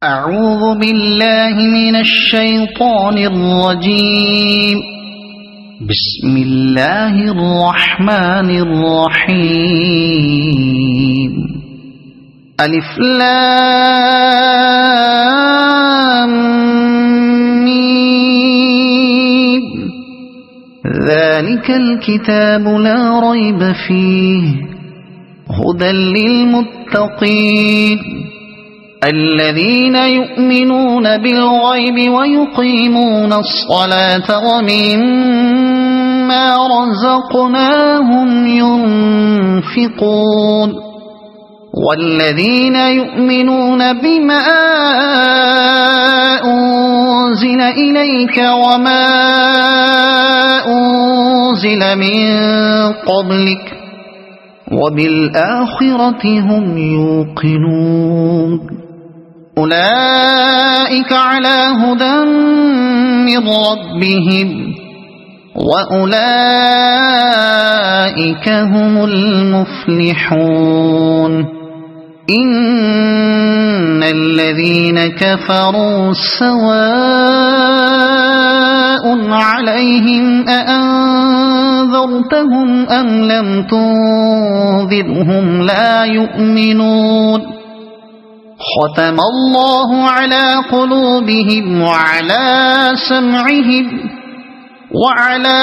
أعوذ بالله من الشيطان الرجيم. بسم الله الرحمن الرحيم. ألف لام ميم. ذلك الكتاب لا ريب فيه هدى للمتقين الذين يؤمنون بالغيب ويقيمون الصلاة ومما رزقناهم ينفقون والذين يؤمنون بما أنزل إليك وما أنزل من قبلك وبالآخرة هم يوقنون أولئك على هدى من ربهم وأولئك هم المفلحون. إن الذين كفروا سواء عليهم أأنذرتهم أم لم تنذرهم لا يؤمنون. ختم الله على قلوبهم وعلى سمعهم وعلى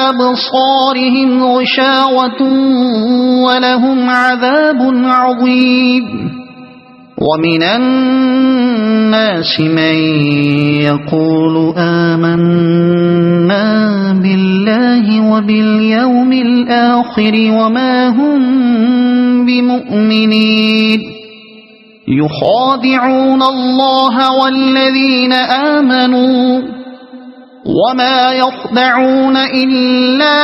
أبصارهم غشاوة ولهم عذاب عظيم. ومن الناس من يقول آمنا بالله وباليوم الآخر وما هم بمؤمنين يخادعون الله والذين آمنوا وما يخدعون إلا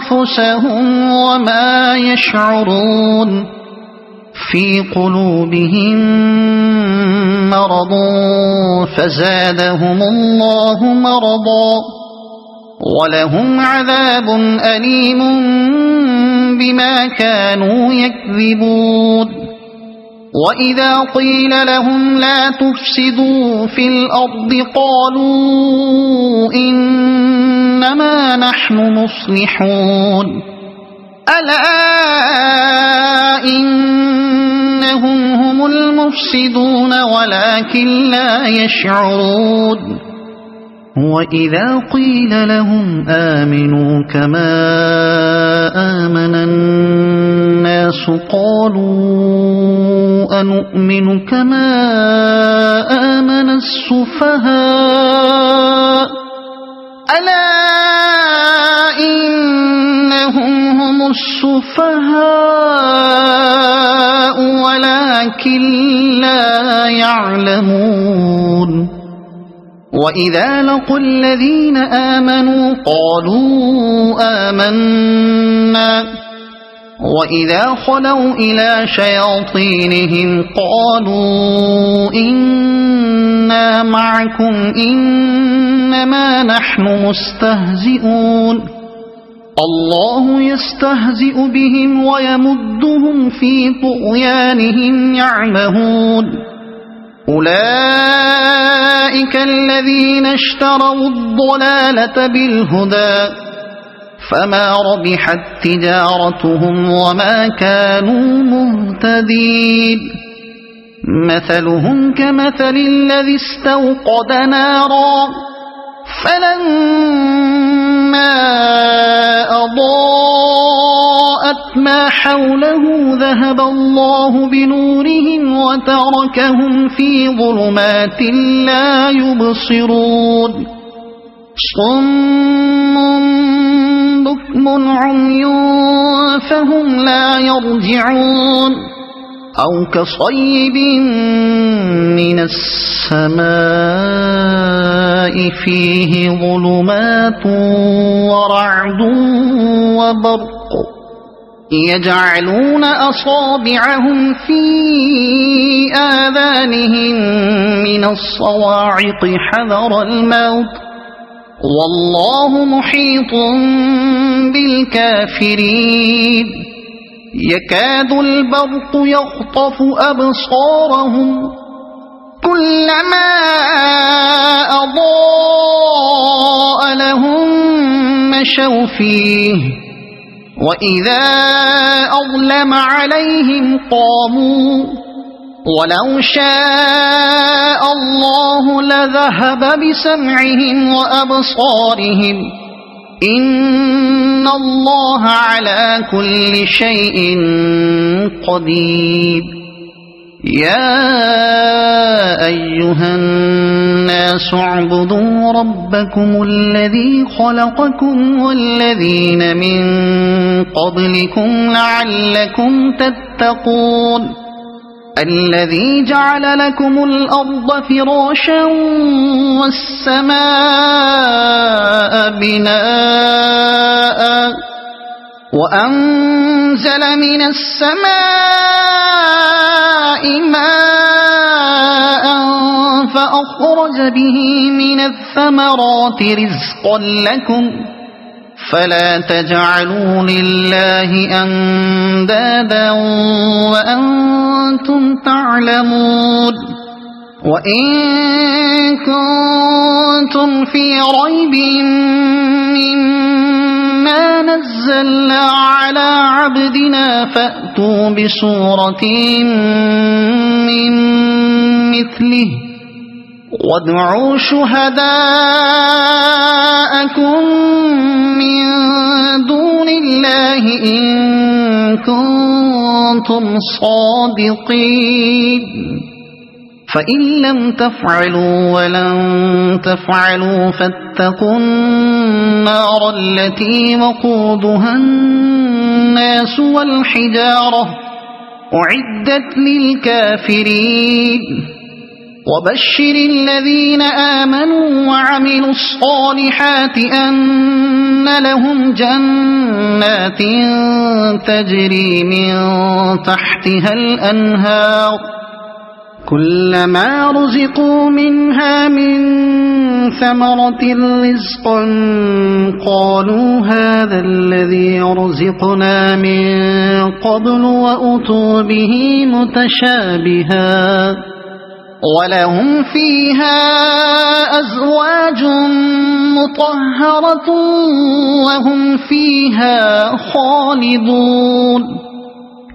أنفسهم وما يشعرون. في قلوبهم مرض فزادهم الله مرضا ولهم عذاب أليم بما كانوا يكذبون. وإذا قيل لهم لا تفسدوا في الأرض قالوا إنما نحن مصلحون. ألا إنهم هم المفسدون ولكن لا يشعرون. وإذا قيل لهم آمنوا كما آمن الناس قالوا أنؤمن كما آمن السفهاء. ألا إنهم هم السفهاء ولكن لا يعلمون. وإذا لقوا الذين آمنوا قالوا آمنا وإذا خلوا إلى شياطينهم قالوا إنا معكم إنما نحن مستهزئون. الله يستهزئ بهم ويمدهم في طغيانهم يعمهون. أولئك الذين اشتروا الضلالة بالهدى فما ربحت تجارتهم وما كانوا مهتدين. مثلهم كمثل الذي استوقد نارا فلما أضاءت ما حوله ذهب الله بنورهم وتركهم في ظلمات لا يبصرون. صم بكم عمي فهم لا يرجعون. أو كصيب من السماء فيه ظلمات ورعد وبرق يجعلون أصابعهم في آذانهم من الصواعق حذر الموت والله محيط بالكافرين. يكاد البرق يخطف أبصارهم كلما أضاء لهم مشوا فيه وإذا أظلم عليهم قاموا ولو شاء الله لذهب بسمعهم وأبصارهم إن الله على كل شيء قدير يا أيها الناس اعبدوا ربكم الذي خلقكم والذين من قبلكم لعلكم تتقون الذي جعل لكم الأرض فراشا والسماء بناء وأنزل من السماء ماء فأخرج به من الثمرات رزقا لكم فلا تجعلوا لله أندادا وأنتم تعلمون وإن كنتم في ريب مما نزلنا على عبدنا فأتوا بسورة من مثله وادعوا شهداءكم من دون الله إن كنتم صادقين فإن لم تفعلوا ولن تفعلوا فاتقوا النار التي وقودها الناس والحجارة أعدت للكافرين وبشر الذين آمنوا وعملوا الصالحات أن لهم جنات تجري من تحتها الأنهار كلما رزقوا منها من ثمرة رزقا قالوا هذا الذي رزقنا من قبل وأتوا به متشابها ولهم فيها أزواج مطهرة وهم فيها خالدون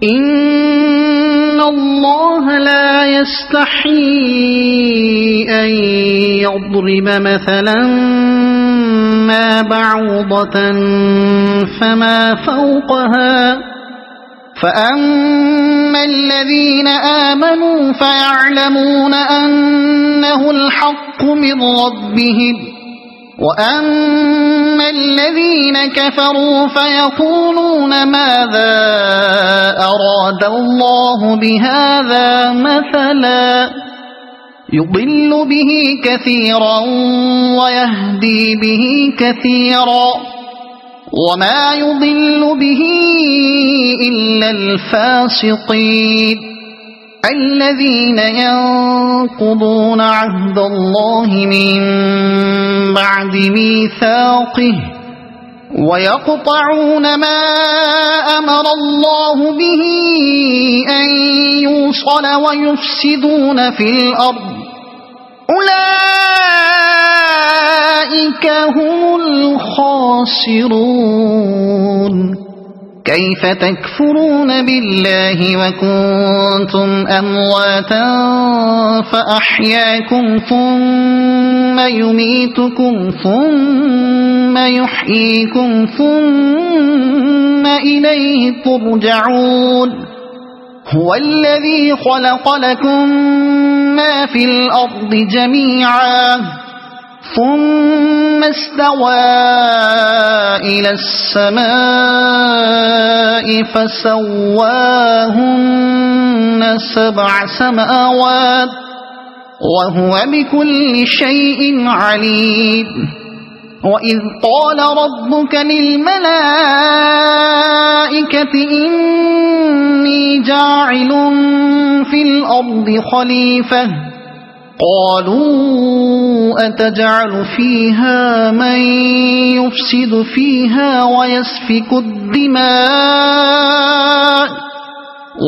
إن الله لا يستحيي أن يضرب مثلا ما بعوضة فما فوقها فأما الذين آمنوا فيعلمون أنه الحق من ربهم وأما الذين كفروا فيقولون ماذا أراد الله بهذا مثلا يضل به كثيرا ويهدي به كثيرا وما يضل به إلا الفاسقين الذين ينقضون عهد الله من بعد ميثاقه ويقطعون ما أمر الله به أن يوصل ويفسدون في الأرض أولئك هم الخاسرون كيف تكفرون بالله وكنتم أمواتا فأحياكم ثم يميتكم ثم يحييكم ثم إليه ترجعون هو الذي خلق لكم ما في الأرض جميعا ثم استوى إلى السماء فسواهن 7 سماوات وهو بكل شيء عليم وإذ قال ربك للملائكة إني جاعل في الأرض خليفة قالوا أتجعل فيها من يفسد فيها ويسفك الدماء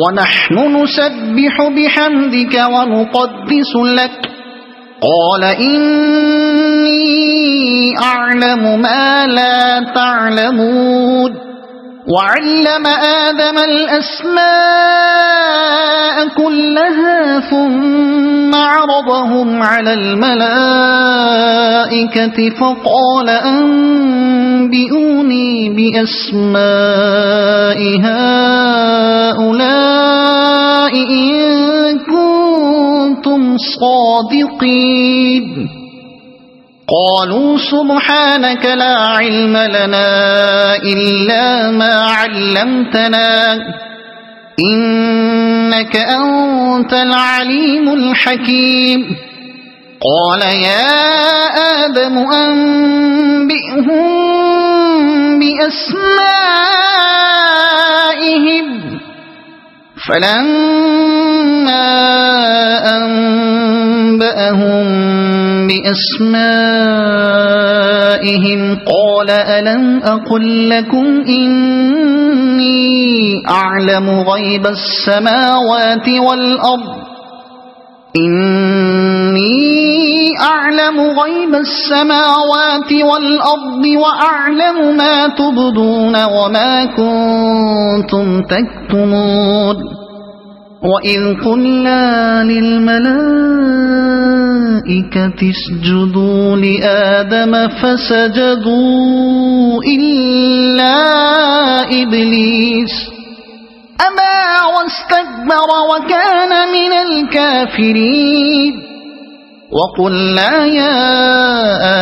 ونحن نسبح بحمدك ونقدس لك قال إني أعلم ما لا تعلمون وعلم آدم الأسماء كلها ثم عرضهم على الملائكة فقال أنبئوني بأسماء هؤلاء إن كنتم صادقين قالوا سبحانك لا علم لنا إلا ما علمتنا إنك أنت العليم الحكيم قال يا آدم أنبئهم بأسمائهم فلما أنبأهم بأسمائهم قال ألم أقل لكم إني أعلم غيب السماوات والأرض وأعلم ما تبدون وما كنتم تكتمون وإذ قلنا للملائكة اسجدوا لآدم فسجدوا إلا إبليس أبى واستكبر وكان من الكافرين وقلنا يا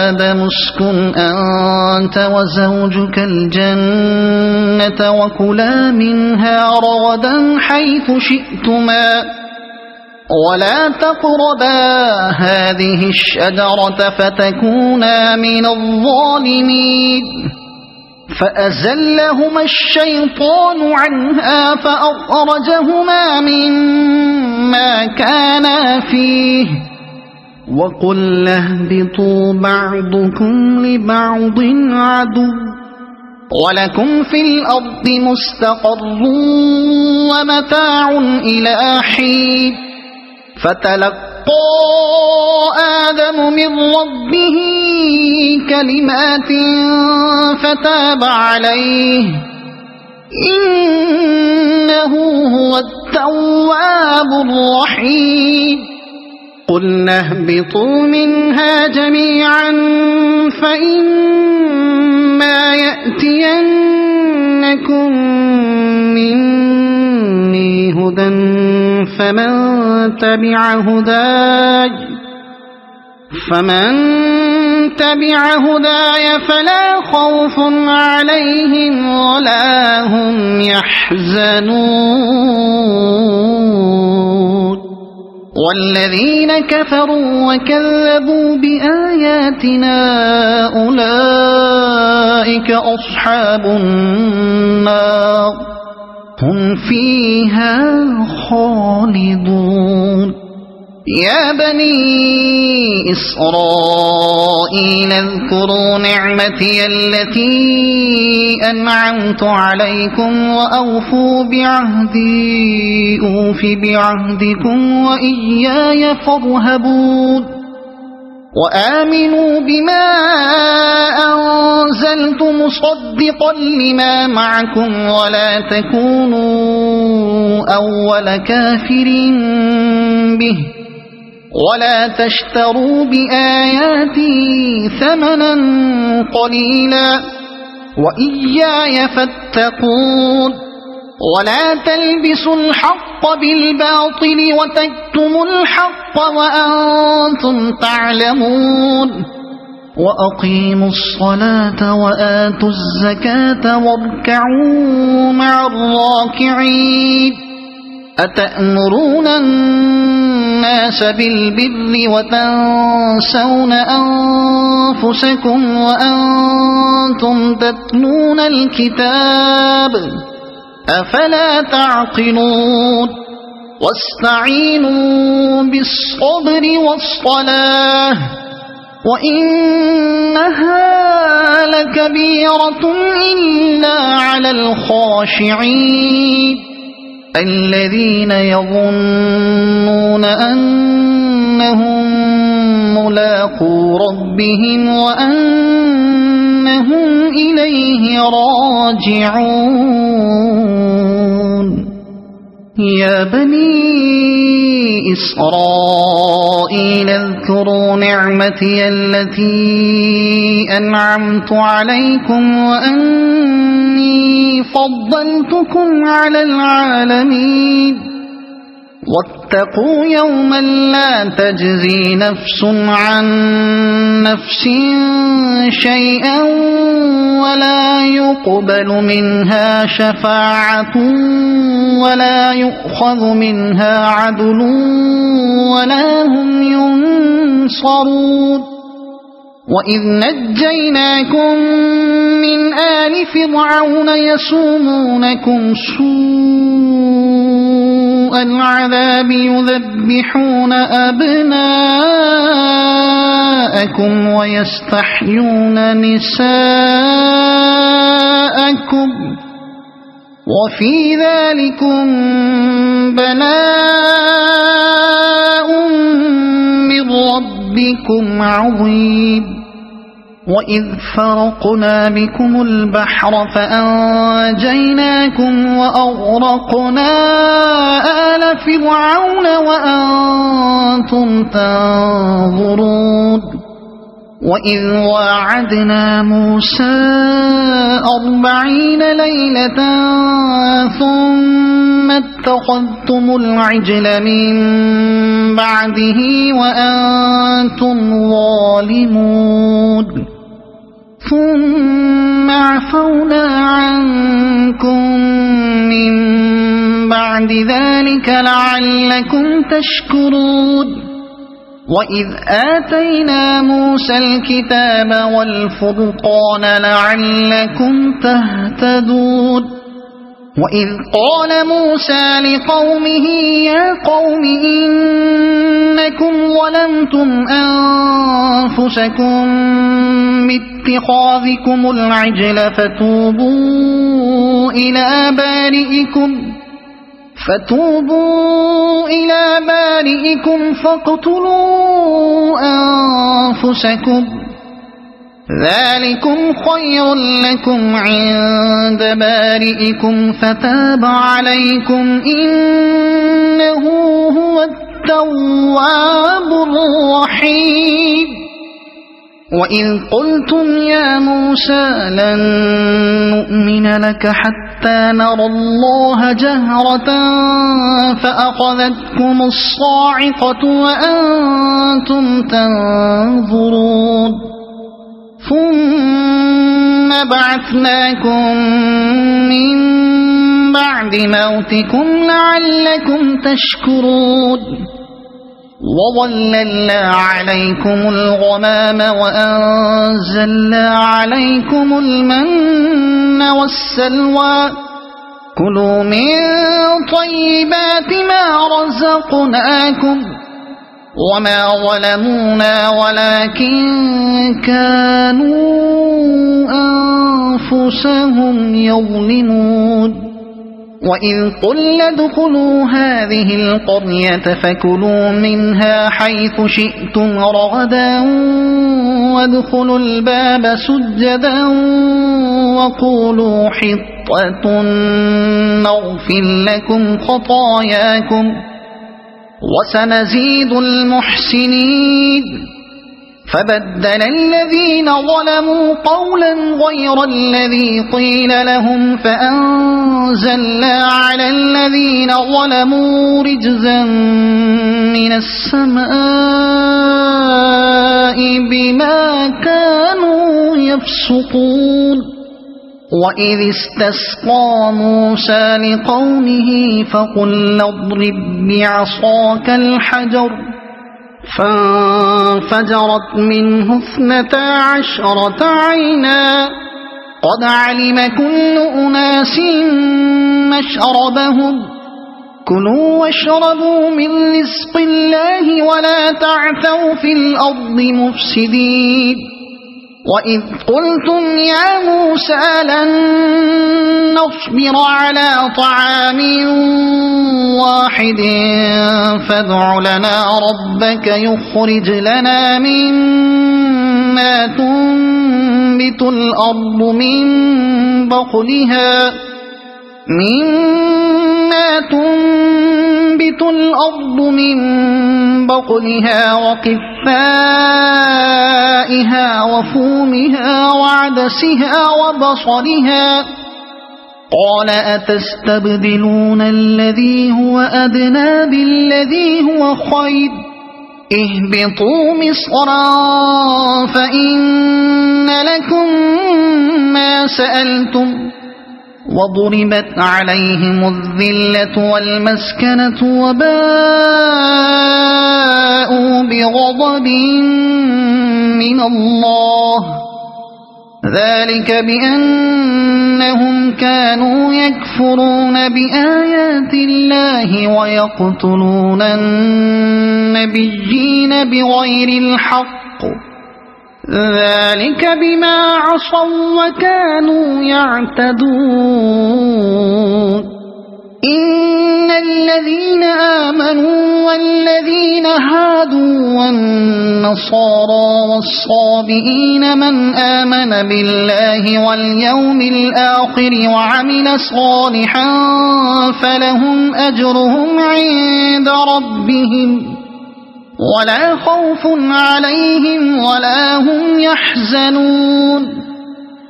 آدم اسكن أنت وزوجك الجنة وكلا منها رغدا حيث شئتما ولا تقربا هذه الشجرة فتكونا من الظالمين فأزلهما الشيطان عنها فأخرجهما مما كانا فيه وقلنا اهبطوا بعضكم لبعض عدو ولكم في الأرض مستقر ومتاع إلى حين فتلقى آدم من ربه كلمات فتاب عليه إنه هو التواب الرحيم قلنا اهبطوا منها جميعا فإما يأتينكم مني هدى فمن تبع هداي فلا خوف عليهم ولا هم يحزنون والذين كفروا وكذبوا بآياتنا أولئك أصحاب النار هم فيها خالدون يا بني إسرائيل اذكروا نعمتي التي أنعمت عليكم وأوفوا بعهدي أوف بعهدكم وإياي فارهبون وآمنوا بما أنزلت مصدقا لما معكم ولا تكونوا أول كافر به ولا تشتروا بآياتي ثمنا قليلا وإياي فاتقون ولا تلبسوا الحق بالباطل وتكتموا الحق وأنتم تعلمون وأقيموا الصلاة وآتوا الزكاة واركعوا مع الراكعين أتأمرون الناس بالبر وتنسون أنفسكم وأنتم تتلون الكتاب أفلا تعقلون واستعينوا بالصبر والصلاة وإنها لكبيرة إلا على الخاشعين الذين يظنون أنهم ملاقو ربهم وأنهم إليه راجعون يا بني إسرائيل اذكروا نعمتي التي أنعمت عليكم وأني فضلتكم على العالمين واتقوا يوما لا تجزي نفس عن نفس شيئا ولا يقبل منها شفاعة ولا يؤخذ منها عدل ولا هم ينصرون وإذ نجيناكم من آل فرعون يسومونكم سوء العذاب يذبحون أبناءكم ويستحيون نساءكم وفي ذلكم بلاء من ربكم عظيم وإذ فرقنا بكم البحر فأنجيناكم وأغرقنا آل فرعون وأنتم تنظرون وإذ واعدنا موسى 40 ليلة ثم اتخذتم العجل من بعده وأنتم ظالمون ثم عفونا عنكم من بعد ذلك لعلكم تشكرون وإذ آتينا موسى الكتاب والفرقان لعلكم تهتدون وإذ قال موسى لقومه يا قوم إنكم ظلمتم أنفسكم باتخاذكم العجل فتوبوا إلى بارئكم فاقتلوا أنفسكم ذلكم خير لكم عند بارئكم فتاب عليكم إنه هو التواب الرحيم وإذ قلتم يا موسى لن نؤمن لك حتى نرى الله جهرة فأخذتكم الصاعقة وأنتم تنظرون ثم بعثناكم من بعد موتكم لعلكم تشكرون وظللنا عليكم الغمام وأنزلنا عليكم المن والسلوى كلوا من طيبات ما رزقناكم وما ظلمونا ولكن كانوا أنفسهم يظلمون وإذ قلنا ادخلوا هذه القرية فكلوا منها حيث شئتم رغدا وادخلوا الباب سجدا وقولوا حطة نغفر لكم خطاياكم وسنزيد المحسنين فبدل الذين ظلموا قولا غير الذي قيل لهم فأنزلنا على الذين ظلموا رجزا من السماء بما كانوا يفسقون وإذ استسقى موسى لقومه فقل اضرب بعصاك الحجر فانفجرت منه 12 عينا قد علم كل أناس مشربهم كلوا واشربوا من رزق الله ولا تعثوا في الأرض مفسدين وإذ قلتم يا موسى لن نصبر على طعام واحد فادع لنا ربك يخرج لنا مما تنبت الأرض من بقلها وقثائها وفومها وعدسها وبصلها قال أتستبدلون الذي هو أدنى بالذي هو خير اهبطوا مصرا فإن لكم ما سألتم وضربت عليهم الذلة والمسكنة وباءوا بغضب من الله ذلك بأنهم كانوا يكفرون بآيات الله ويقتلون النبيين بغير الحق ذلك بما عصوا وكانوا يعتدون إن الذين آمنوا والذين هادوا والنصارى والصابئين من آمن بالله واليوم الآخر وعمل صالحا فلهم أجرهم عند ربهم ولا خوف عليهم ولا هم يحزنون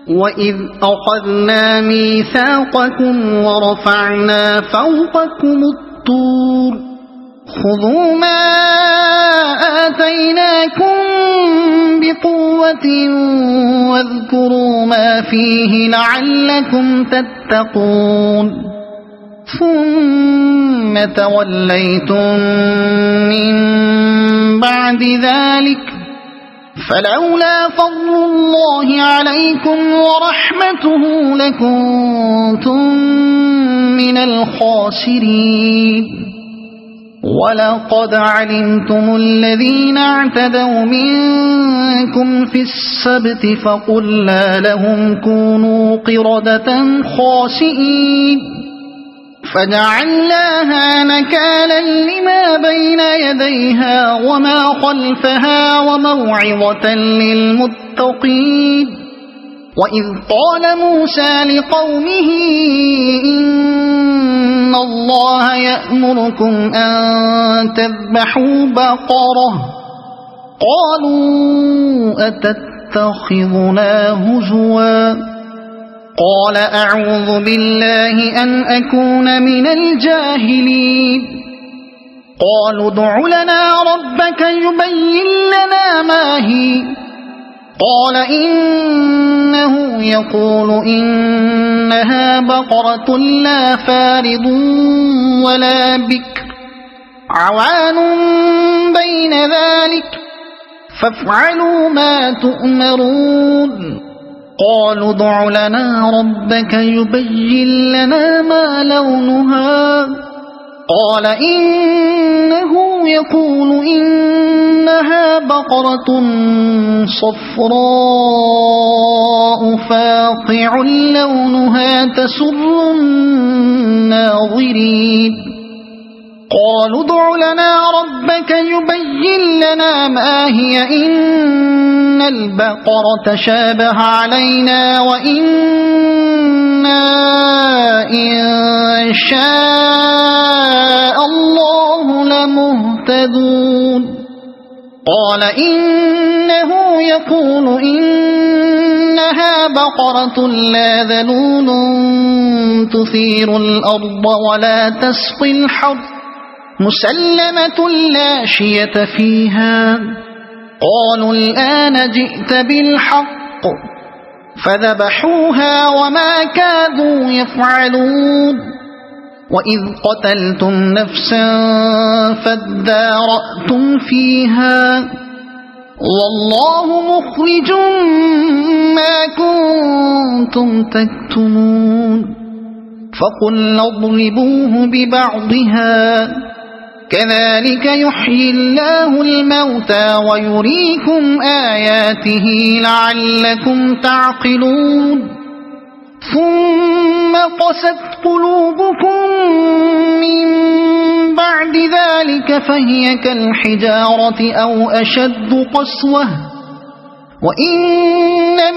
وإذ أخذنا ميثاقكم ورفعنا فوقكم الطور خذوا ما آتيناكم بقوة واذكروا ما فيه لعلكم تتقون ثم توليتم من بعد ذلك فلولا فضل الله عليكم ورحمته لكنتم من الخاسرين ولقد علمتم الذين اعتدوا منكم في السبت فقلنا لهم كونوا قردة خاسئين فجعلناها نكالا لما بين يديها وما خلفها وموعظة للمتقين وإذ قال موسى لقومه إن الله يأمركم أن تذبحوا بقرة قالوا أتتخذنا هزوا قال أعوذ بالله أن أكون من الجاهلين قالوا ادع لنا ربك يبين لنا ما هي قال إنه يقول إنها بقرة لا فارض ولا بكر عوان بين ذلك فافعلوا ما تؤمرون قالوا ادع لنا ربك يبين لنا ما لونها قال إنه يقول إنها بقرة صفراء فاقع لونها تسر الناظرين قالوا ادع لنا ربك يبين لنا ما هي إن البقرة شابه علينا وإنا إن شاء الله لمهتدون قال إنه يقول إنها بقرة لا ذلول تثير الأرض ولا تسقي الحرث مسلمة لا شية فيها قالوا الآن جئت بالحق فذبحوها وما كادوا يفعلون وإذ قتلتم نفسا فادارأتم فيها والله مخرج ما كنتم تكتمون فقلنا اضربوه ببعضها كذلك يحيي الله الموتى ويريكم آياته لعلكم تعقلون ثم قست قلوبكم من بعد ذلك فهي كالحجارة أو أشد قسوة وإن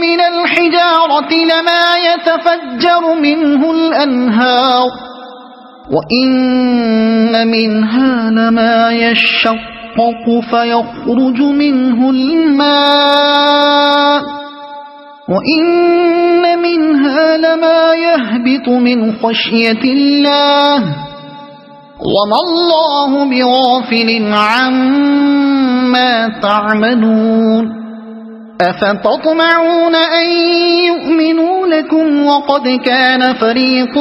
من الحجارة لما يتفجر منه الأنهار وإن منها لما يشقق فيخرج منه الماء وإن منها لما يهبط من خشية الله وما الله بغافل عما تعملون أفتطمعون أن يؤمنوا لكم وقد كان فريق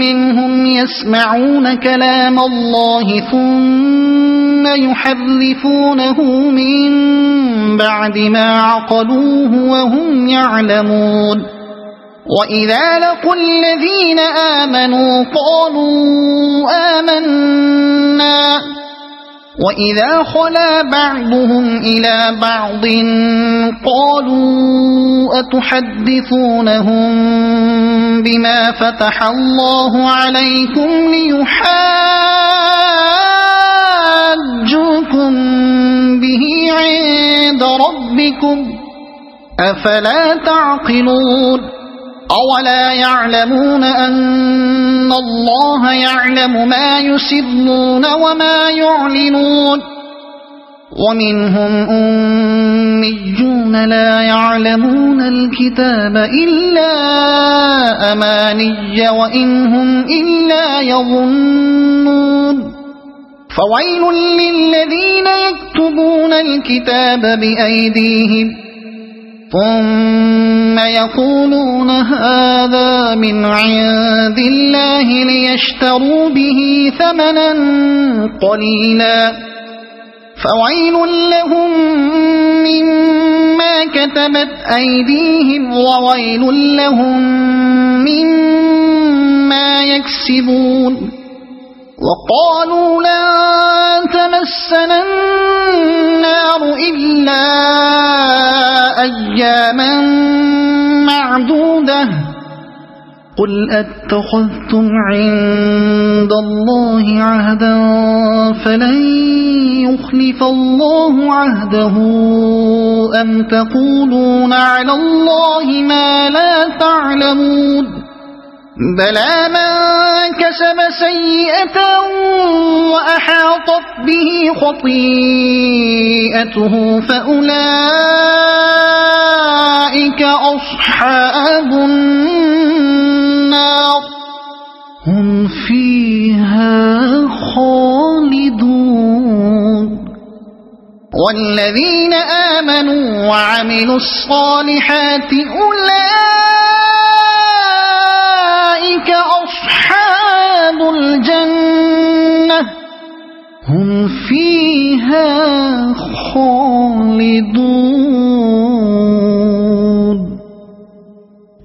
منهم يسمعون كلام الله ثم يحرفونه من بعد ما عقلوه وهم يعلمون وإذا لقوا الذين آمنوا قالوا آمنا وإذا خلا بعضهم إلى بعض قالوا أتحدثونهم بما فتح الله عليكم ليحاجوكم به عند ربكم أفلا تعقلون أولا يعلمون أن الله يعلم ما يسرون وما يعلنون ومنهم أميون لا يعلمون الكتاب إلا أماني وإن هم إلا يظنون فويل للذين يكتبون الكتاب بأيديهم ثم يقولون هذا من عند الله ليشتروا به ثمنا قليلا فويل لهم مما كتبت أيديهم وويل لهم مما يكسبون وقالوا لن تمسنا النار إلا أياما معدودة قل أتخذتم عند الله عهدا فلن يخلف الله عهده أم تقولون على الله ما لا تعلمون بلى من كسب سيئة وأحاطت به خطيئته فأولئك أصحاب النار هم فيها خالدون والذين آمنوا وعملوا الصالحات أولئك أصحاب الجنة هم فيها خالدون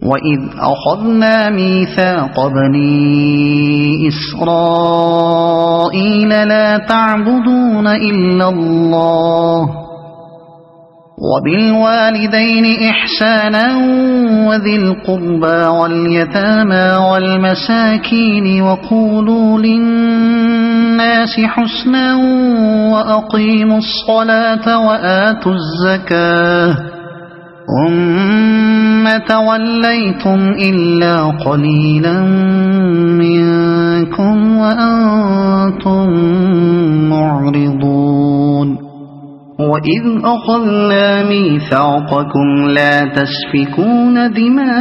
وإذ أخذنا ميثاق بني إسرائيل لا تعبدون إلا الله وبالوالدين إحسانا وذي القربى واليتامى والمساكين وقولوا للناس حسنا وأقيموا الصلاة وآتوا الزكاة ثم توليتم إلا قليلا منكم وأنتم معرضون وإذ أخذنا ميثاقكم لا تسفكون دماءكم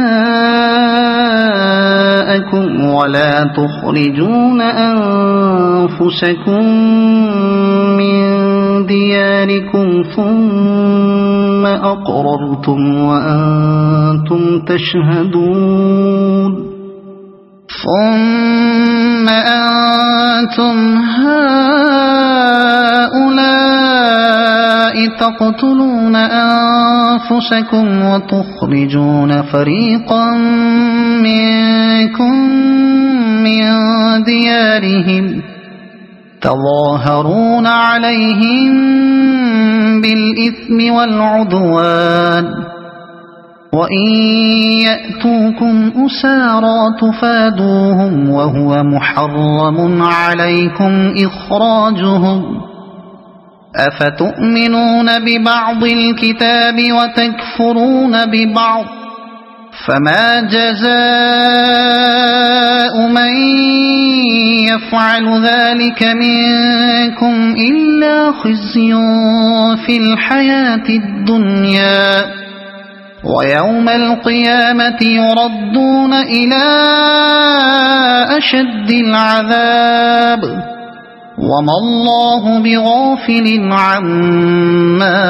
ولا تخرجون أنفسكم من دياركم ثم أقررتم وأنتم تشهدون ثم أنتم هؤلاء تقتلون أنفسكم وتخرجون فريقا منكم من ديارهم تظاهرون عليهم بالإثم والعدوان وإن يأتوكم أسارى تفادوهم وهو محرم عليكم إخراجهم أفتؤمنون ببعض الكتاب وتكفرون ببعض فما جزاء من يفعل ذلك منكم إلا خزي في الحياة الدنيا ويوم القيامة يردون إلى أشد العذاب وما الله بغافل عما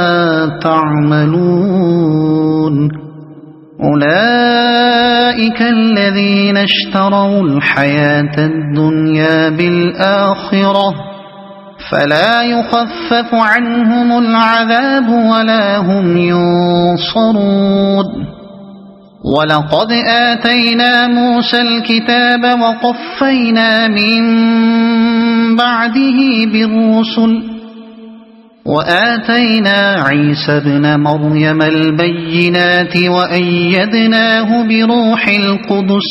تعملون أولئك الذين اشتروا الحياة الدنيا بالآخرة فلا يخفف عنهم العذاب ولا هم ينصرون ولقد آتينا موسى الكتاب وقفينا من بعده بالرسل وآتينا عيسى ابن مريم البينات وأيدناه بروح القدس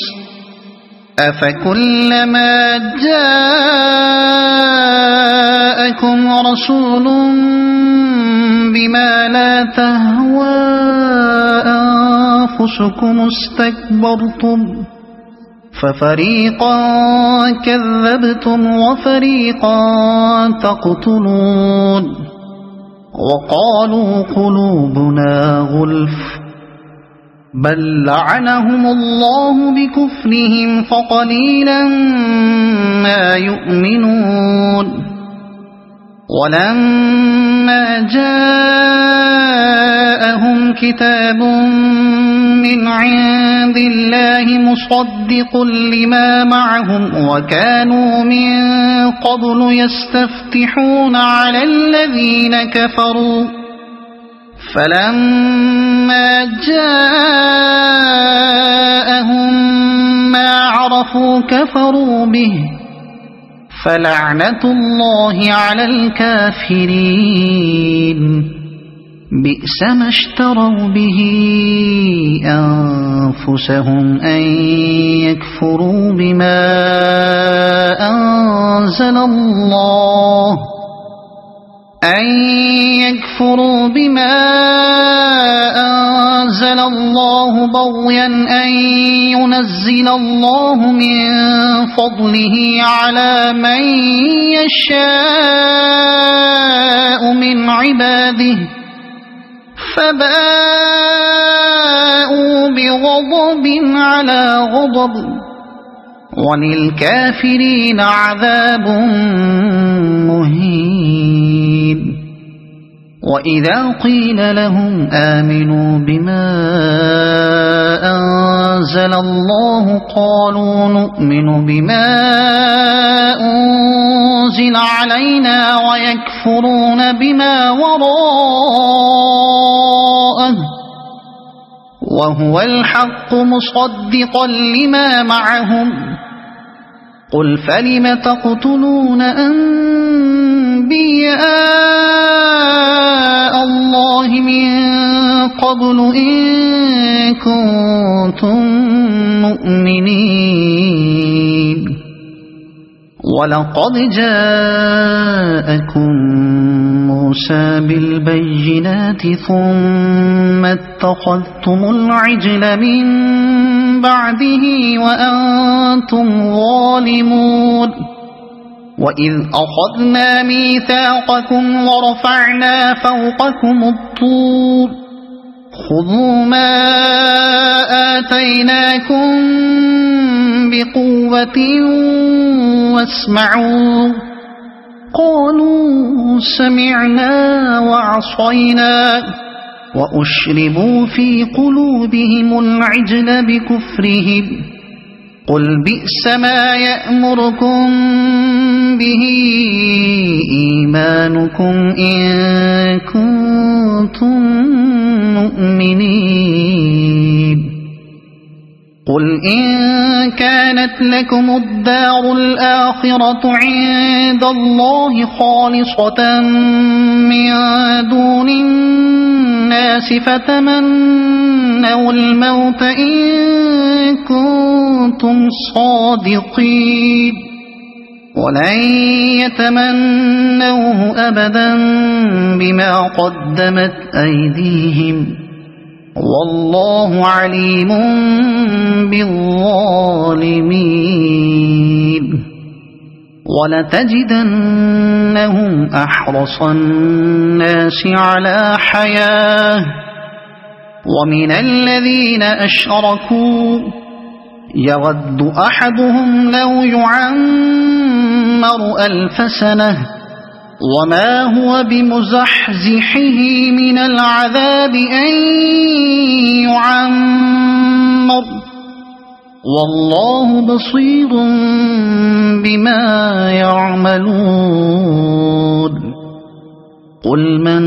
أفكلما جاءكم رسول بما لا تهوى أنفسكم استكبرتم ففريقا كذبتم وفريقا تقتلون وقالوا قلوبنا غلف بل لعنهم الله بكفرهم فقليلا ما يؤمنون ولما جاءهم كتاب من عند الله مصدق لما معهم وكانوا من قبل يستفتحون على الذين كفروا فلما جاءهم ما عرفوا كفروا به فلعنة الله على الكافرين بئس ما اشتروا به أنفسهم أن يكفروا بما أنزل الله بغيا أن ينزل الله من فضله على من يشاء من عباده فباءوا بغضب على غضب وللكافرين عذاب مهين وإذا قيل لهم آمنوا بما أنزل الله قالوا نؤمن بما أنزل علينا ويكفرون بما وراءه وهو الحق مصدقا لما معهم قل فلم تقتلون أنبياء الله من قبل إن كنتم مؤمنين ولقد جاءكم موسى بالبينات ثم اتخذتم العجل من بعده وأنتم ظالمون وإذ أخذنا ميثاقكم ورفعنا فوقكم الطور خذوا ما آتيناكم بقوة واسمعوا قالوا سمعنا وعصينا وأشربوا في قلوبهم العجل بكفرهم قل بئس ما يأمركم به إيمانكم إن كنتم كنتم مؤمنين قل إن كانت لكم الدار الآخرة عند الله خالصة من دون الناس فتمنوا الموت إن كنتم صادقين ولن يتمنوه أبدا بما قدمت أيديهم والله عليم بالظالمين ولتجدنهم أحرص الناس على حياة ومن الذين أشركوا يود أحدهم لو يعمر 1000 سنة وما هو بمزحزحه من العذاب أن يعمر والله بصير بما يعملون قل من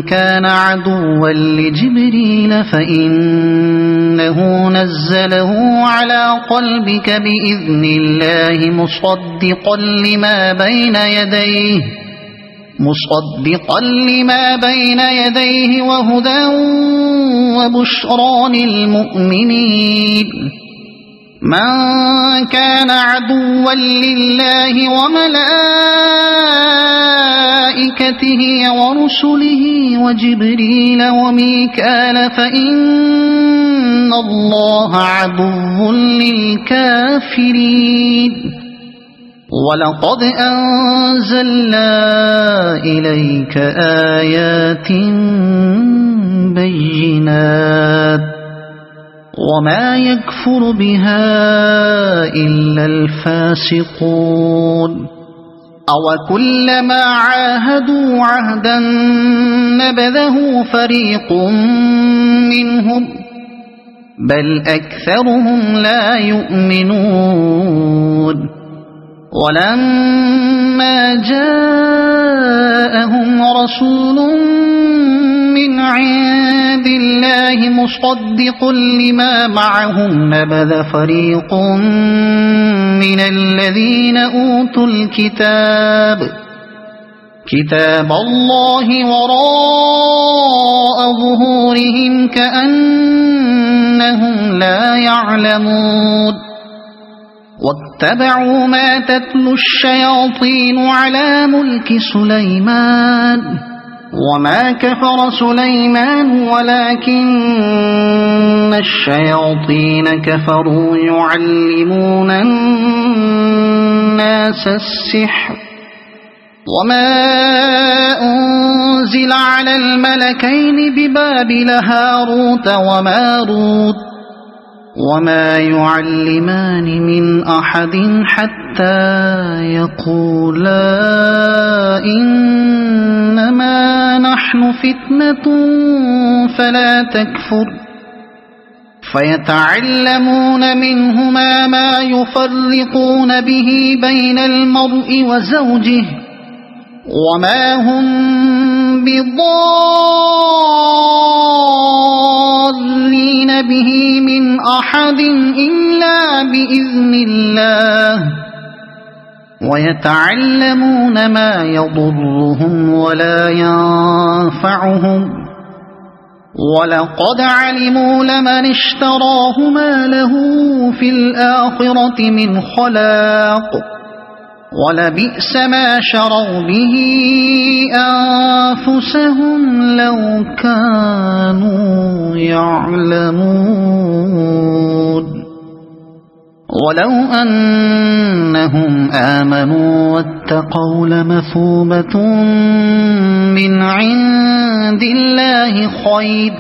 كان عدوا لجبريل فإنه نزله على قلبك بإذن الله مصدقا لما بين يديه وهدى وبشرى للمؤمنين من كان عدوا لله وملائكته ورسله وجبريل وميكال فإن الله عدو للكافرين ولقد أنزلنا إليك آيات بينات وما يكفر بها إلا الفاسقون أو كلما عاهدوا عهدا نبذه فريق منهم بل أكثرهم لا يؤمنون ولما جاءهم رسول من عند الله مصدق لما معهم نبذ فريق من الذين أوتوا كتاب الله وراء ظهورهم كأنهم لا يعلمون واتبعوا ما تتلو الشياطين على ملك سليمان وما كفر سليمان ولكن الشياطين كفروا يعلمون الناس السحر وما أنزل على الملكين ببابل هاروت وماروت وما يعلمان من أحد حتى يقولا إنما نحن فتنة فلا تكفر فيتعلمون منهما ما يفرقون به بين المرء وزوجه وما هم بضارين به من أحد إلا بإذن الله ويتعلمون ما يضرهم ولا ينفعهم ولقد علموا لمن اشتراه ما له في الآخرة من خلاق ولبئس ما شروا به أنفسهم لو كانوا يعلمون ولو أنهم آمنوا واتقوا لمثوبة من عند الله خير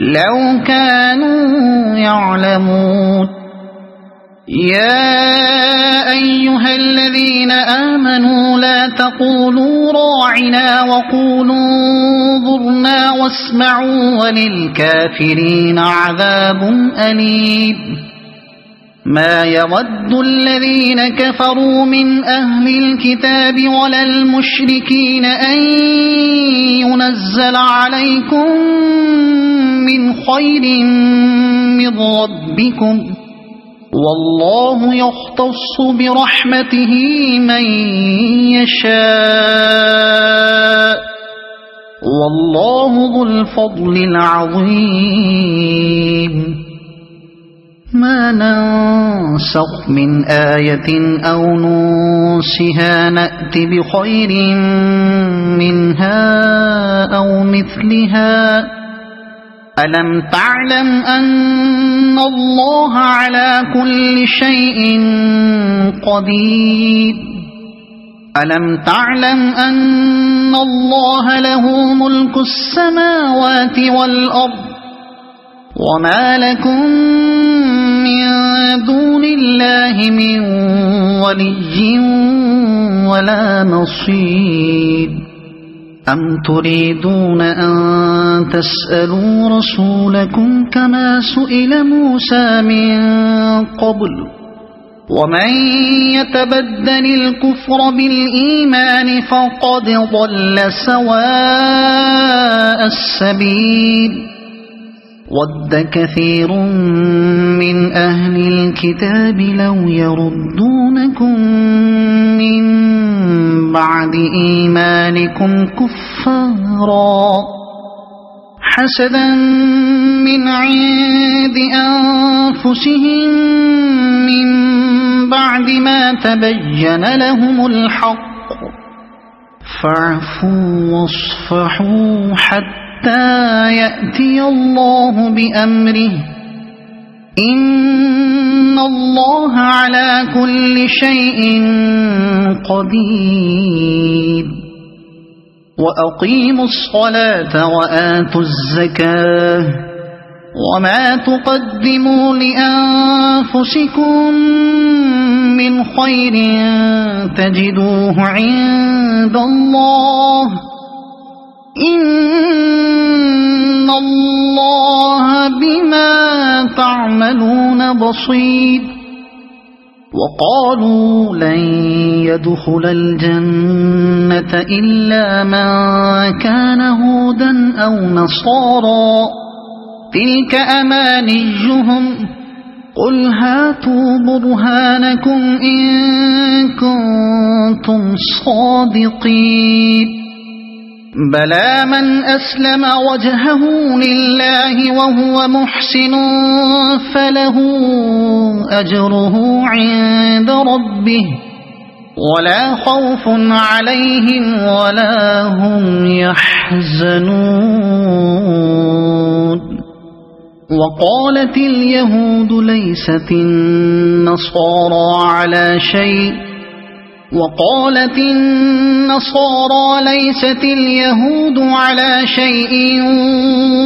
لو كانوا يعلمون يا أيها الذين آمنوا لا تقولوا راعنا وقولوا انظرنا واسمعوا وللكافرين عذاب أليم ما يود الذين كفروا من أهل الكتاب ولا المشركين أن ينزل عليكم من خير من ربكم والله يختص برحمته من يشاء والله ذو الفضل العظيم ما ننسخ من آية أو ننسها نأت بخير منها أو مثلها ألم تعلم أن الله على كل شيء قدير ألم تعلم أن الله له ملك السماوات والأرض وما لكم من دون الله من ولي ولا نصير أم تريدون أن تسألوا رسولكم كما سئل موسى من قبل ومن يتبدل الكفر بالإيمان فقد ضل سواء السبيل ود كثير من أهل الكتاب لو يردونكم من بعد إيمانكم كفارا حسدا من عند أنفسهم من بعد ما تبين لهم الحق فاعفوا واصفحوا حتى يأتي الله بأمره إن الله على كل شيء قدير وأقيموا الصلاة وآتوا الزكاة وما تقدموا لأنفسكم من خير تجدوه عند الله إن الله بما تعملون بصير وقالوا لن يدخل الجنة إلا من كان هودا أو نصارى تلك أمانيهم قل هاتوا برهانكم إن كنتم صادقين بلى من أسلم وجهه لله وهو محسن فله أجره عند ربه ولا خوف عليهم ولا هم يحزنون وقالت اليهود ليست النصارى على شيء وقالت النصارى ليست اليهود على شيء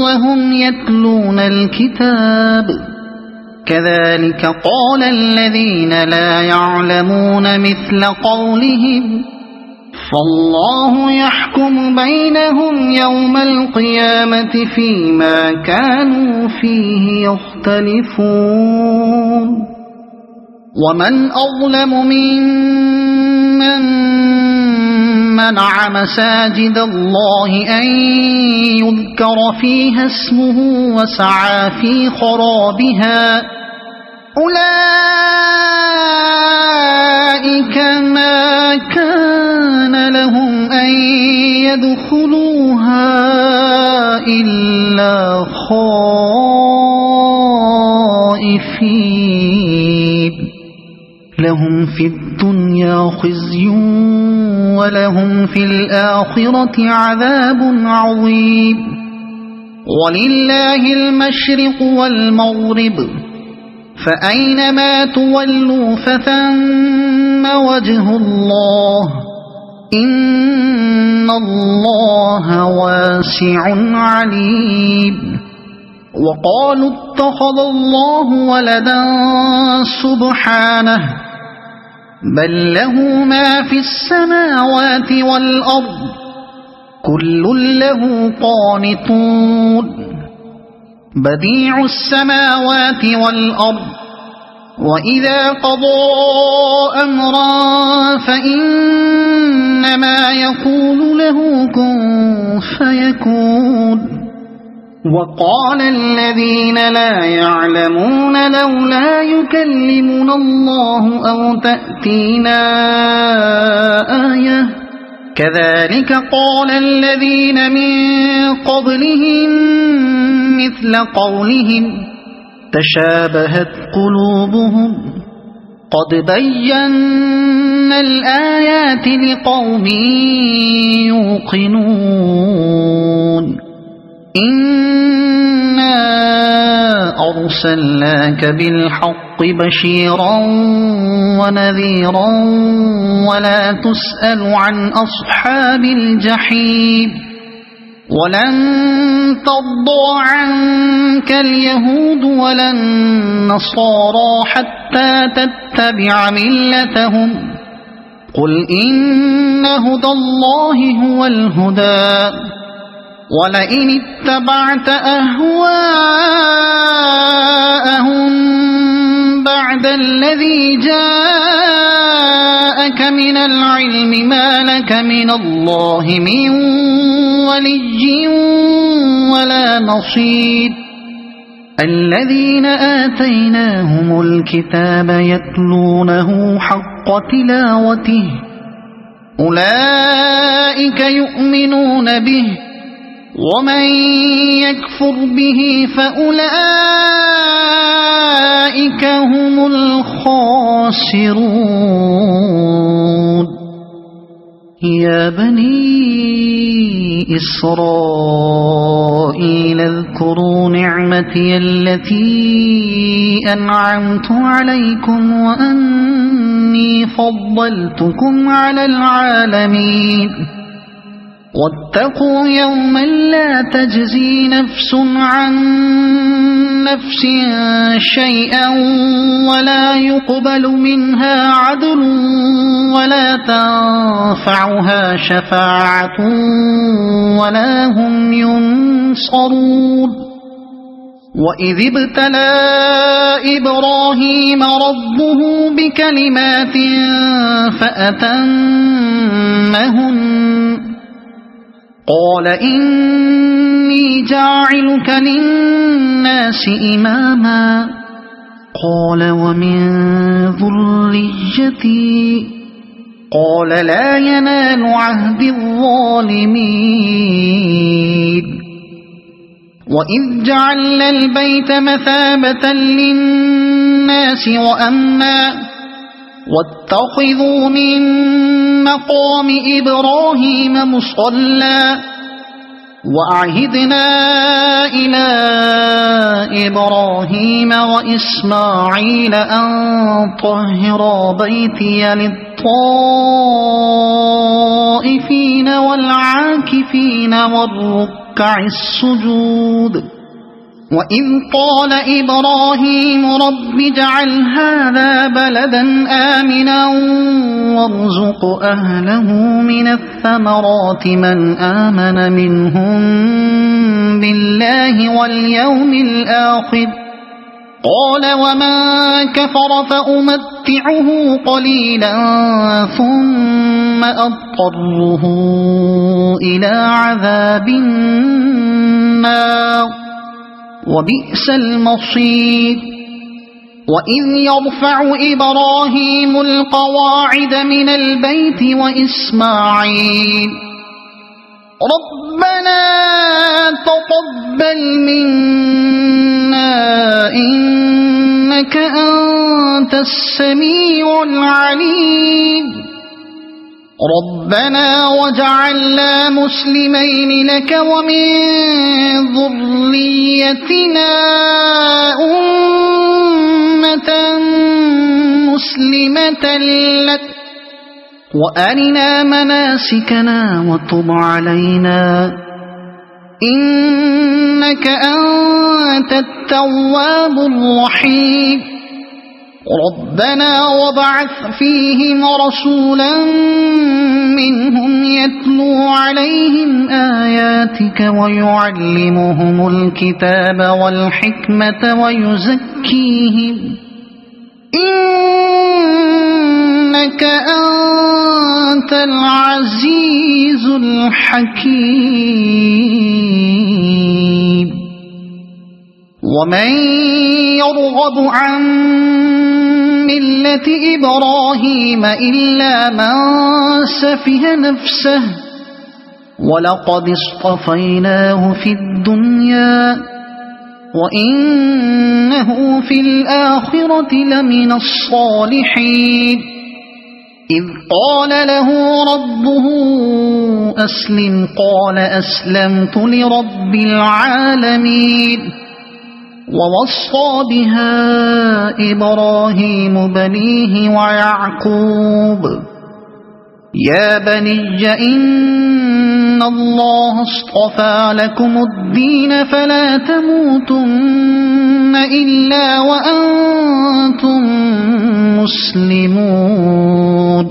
وهم يتلون الكتاب كذلك قال الذين لا يعلمون مثل قولهم فالله يحكم بينهم يوم القيامة فيما كانوا فيه يختلفون ومن أظلم ممن منع مساجد الله أن يذكر فيها اسمه وسعى في خرابها أولئك ما كان لهم أن يدخلوها إلا خائفين لهم في الدنيا خزي ولهم في الآخرة عذاب عظيم ولله المشرق والمغرب فأينما تولوا فثم وجه الله إن الله واسع عليم وقالوا اتخذ الله ولدا سبحانه بل له ما في السماوات والأرض كل له قانتون بديع السماوات والأرض وإذا قضى أمرا فإنما يقول له كن فيكون. وقال الذين لا يعلمون لولا يكلمنا الله أو تأتينا آية كذلك قال الذين من قبلهم مثل قولهم تشابهت قلوبهم قد بينا الآيات لقوم يوقنون. إنا أرسلناك بالحق بشيرا ونذيرا ولا تسأل عن أصحاب الجحيم. ولن ترضى عنك اليهود ولا النصارى حتى تتبع ملتهم قل إن هدى الله هو الهدى ولئن اتبعت أهواءهم بعد الذي جاءك من العلم ما لك من الله من ولي ولا نصير. الذين آتيناهم الكتاب يتلونه حق تلاوته أولئك يؤمنون به ومن يكفر به فأولئك هم الخاسرون. يا بني إسرائيل اذكروا نعمتي التي أنعمت عليكم وأني فضلتكم على العالمين. واتقوا يوما لا تجزي نفس عن نفس شيئا ولا يقبل منها عدل ولا تنفعها شفاعة ولا هم ينصرون. وإذ ابتلى إبراهيم ربه بكلمات فأتمهن قال إني جاعلك للناس إماما قال ومن ذريتي قال لا ينال عهد الظالمين. وإذ جعلنا البيت مثابة للناس وأمنا واتخذوا من مقام إبراهيم مصلى وأعهدنا إلى إبراهيم وإسماعيل أن طهرا بيتي للطائفين والعاكفين والركع السجود. وإذ قال إبراهيم رب اجعل هذا بلدا آمنا وارزق أهله من الثمرات من آمن منهم بالله واليوم الآخر قال ومن كفر فأمتعه قليلا ثم أضطره إلى عذاب النار وبئس المصير. وإذ يرفع إبراهيم القواعد من البيت وإسماعيل ربنا تقبل منا إنك أنت السميع العليم ربنا وجعلنا مسلمين لك ومن ذريتنا أمة مسلمة لك وأرنا مناسكنا وتب علينا إنك أنت التواب الرحيم ربنا وابعث فيهم رسولا منهم يتلو عليهم آياتك ويعلمهم الكتاب والحكمة إنك أنت العزيز الحكيم ومن يرغب عن ملة إبراهيم إلا من سفه نفسه ولقد اصطفيناه في الدنيا وإنه في الآخرة لمن الصالحين إذ قال له ربه أسلم قال أسلمت لرب العالمين ووصى بها إبراهيم بنيه ويعقوب يا بني إن الله اصطفى لكم الدين فلا تموتن إلا وأنتم مسلمون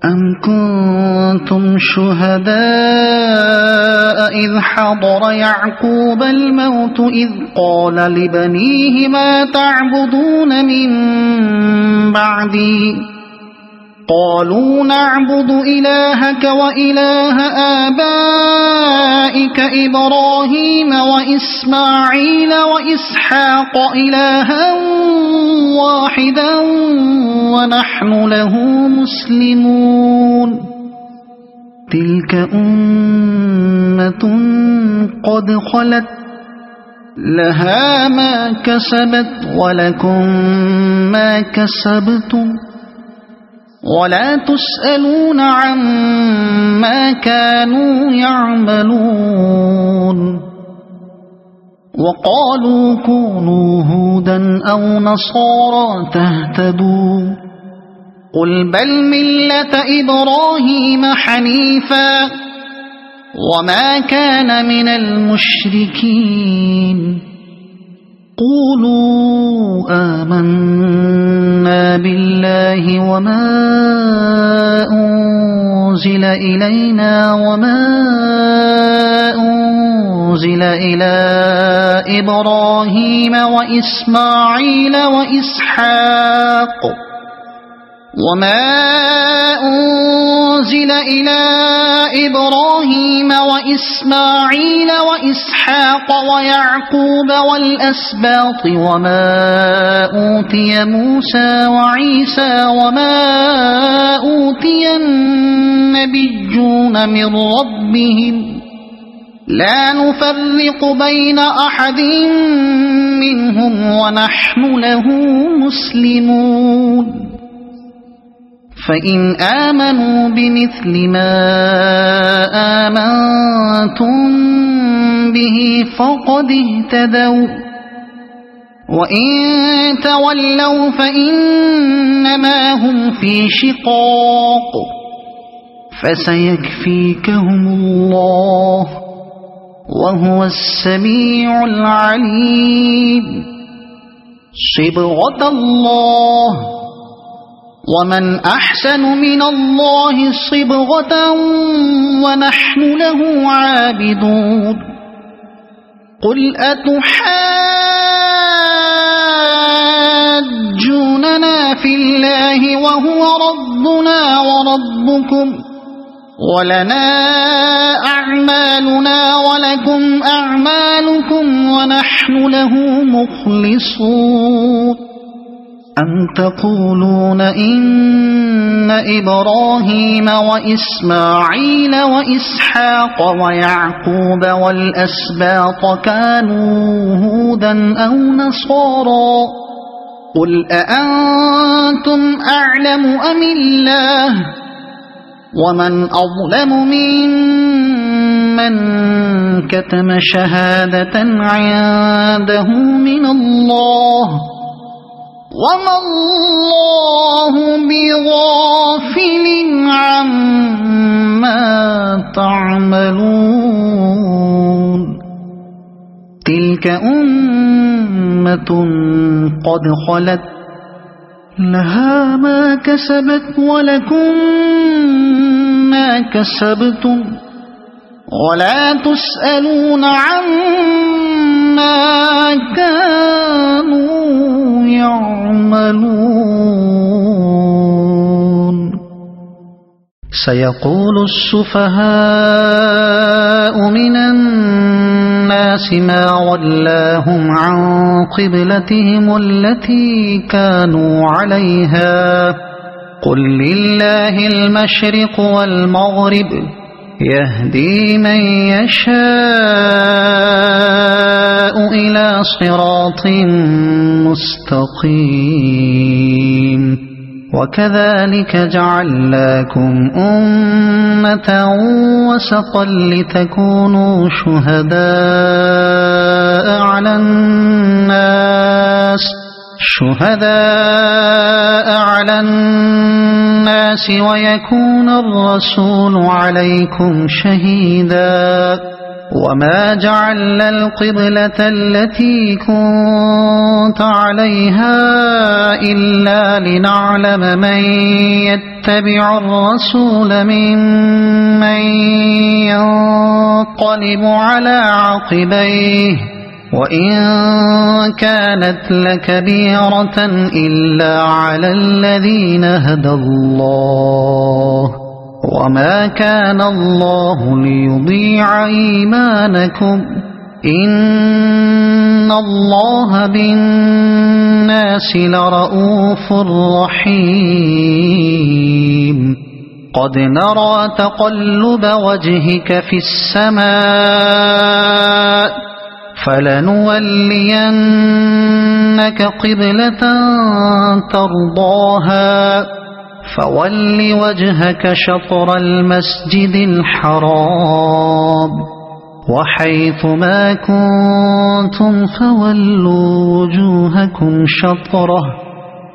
أم كنتم شهداء إذ حضر يعقوب الموت إذ قال لبنيه ما تعبدون من بعدي قالوا نعبد إلهك وإله آبائك إبراهيم وإسماعيل وإسحاق إلها واحدا ونحن له مسلمون تلك أمة قد خلت لها ما كسبت ولكم ما كسبتم ولا تسألون عما كانوا يعملون وقالوا كونوا هودا أو نصارى تهتدوا قل بل ملة إبراهيم حنيفا وما كان من المشركين قولوا آمنا بالله وما أنزل إلينا وما أنزل إلى إبراهيم وإسماعيل وإسحاق وما أنزل إلى إبراهيم وإسماعيل وإسحاق ويعقوب والأسباط وما أوتي موسى وعيسى وما أوتي النبيون من ربهم لا نفرق بين أحد منهم ونحن له مسلمون فإن آمنوا بمثل ما آمنتم به فقد اهتدوا وإن تولوا فإنما هم في شقاق فسيكفيكهم الله وهو السميع العليم صبغة الله ومن أحسن من الله صبغة ونحن له عابدون قل أتحاجوننا في الله وهو ربنا وربكم ولنا أعمالنا ولكم أعمالكم ونحن له مخلصون أم تقولون إن إبراهيم وإسماعيل وإسحاق ويعقوب والأسباط كانوا هودا أو نصارى قل أأنتم أعلم أم الله ومن أظلم ممن كتم شهادة عنده من الله وما الله بغافل عما تعملون تلك أمة قد خلت لها ما كسبت ولكم ما كسبتم ولا تسألون عما كانوا يعملون سيقول السفهاء من الناس ما ولاهم عن قبلتهم التي كانوا عليها قل لله المشرق والمغرب يهدي من يشاء إلى صراط مستقيم وكذلك جعلناكم أمة وسطا لتكونوا شهداء على الناس ويكون الرسول عليكم شهيدا وما جعلنا القبلة التي كنت عليها إلا لنعلم من يتبع الرسول ممن ينقلب على عقبيه وإن كانت لكبيرة إلا على الذين هدى الله وما كان الله ليضيع إيمانكم إن الله بالناس لرؤوف رحيم قد نرى تقلب وجهك في السماء فلنولينك قبلة ترضاها فول وجهك شطر المسجد الحرام وحيث ما كنتم فولوا وجوهكم شطره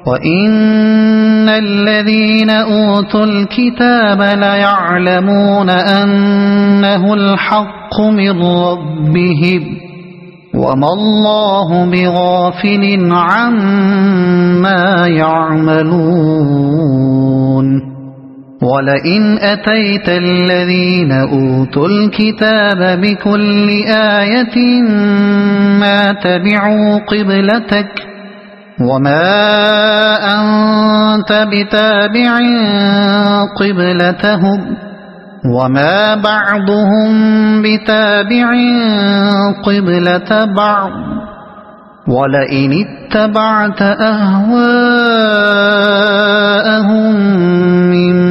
وإن الذين أوتوا الكتاب ليعلمون أنه الحق من ربهم وما الله بغافل عما يعملون ولئن أتيت الذين أوتوا الكتاب بكل آية ما تبعوا قبلتك وما أنت بتابع قبلتهم وما بعضهم بتابع قبلة بعض ولئن اتبعت أهواءهم من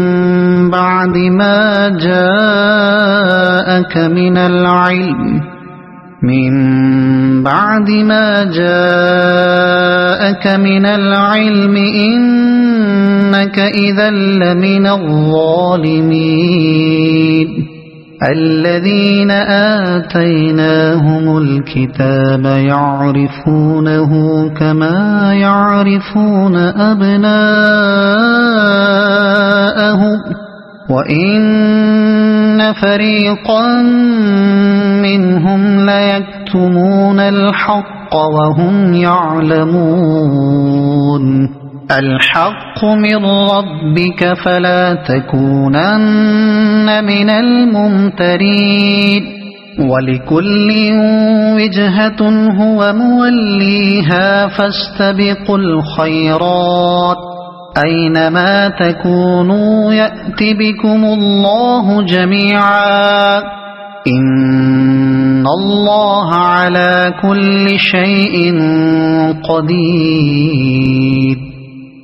بعد ما جاءك من العلم إنك إذا لمن الظالمين الذين آتيناهم الكتاب يعرفونه كما يعرفون أبناءهم وإن فريقا منهم ليكتمون الحق وهم يعلمون الحق من ربك فلا تكونن من الممترين ولكل وجهة هو موليها فاستبقوا الخيرات أينما تكونوا يأت بكم الله جميعا إن الله على كل شيء قدير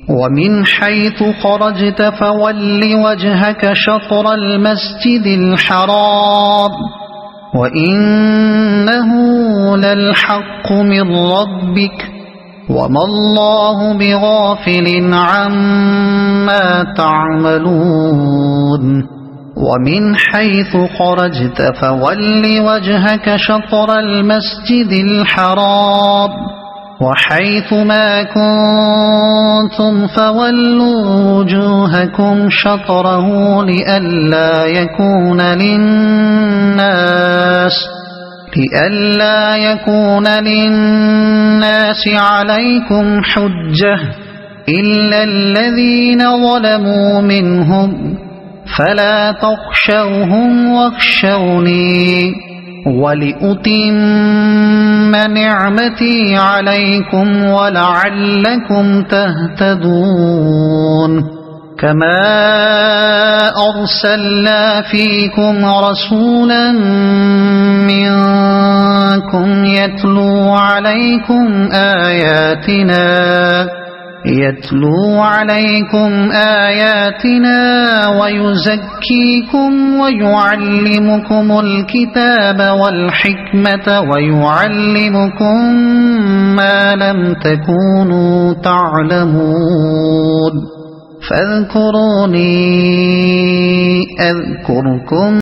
ومن حيث خرجت فول وجهك شطر المسجد الحرام وإنه للحق من ربك وما الله بغافل عما تعملون ومن حيث خرجت فول وجهك شطر المسجد الحرام وحيث ما كنتم فولوا وجوهكم شطره لئلا يكون للناس عليكم حجة إلا الذين ظلموا منهم فلا تخشوهم واخشوني ولأتم نعمتي عليكم ولعلكم تهتدون كما أرسلنا فيكم رسولا منكم يتلو عليكم آياتنا ويزكيكم ويعلمكم الكتاب والحكمة ويعلمكم ما لم تكونوا تعلمون فاذكروني أذكركم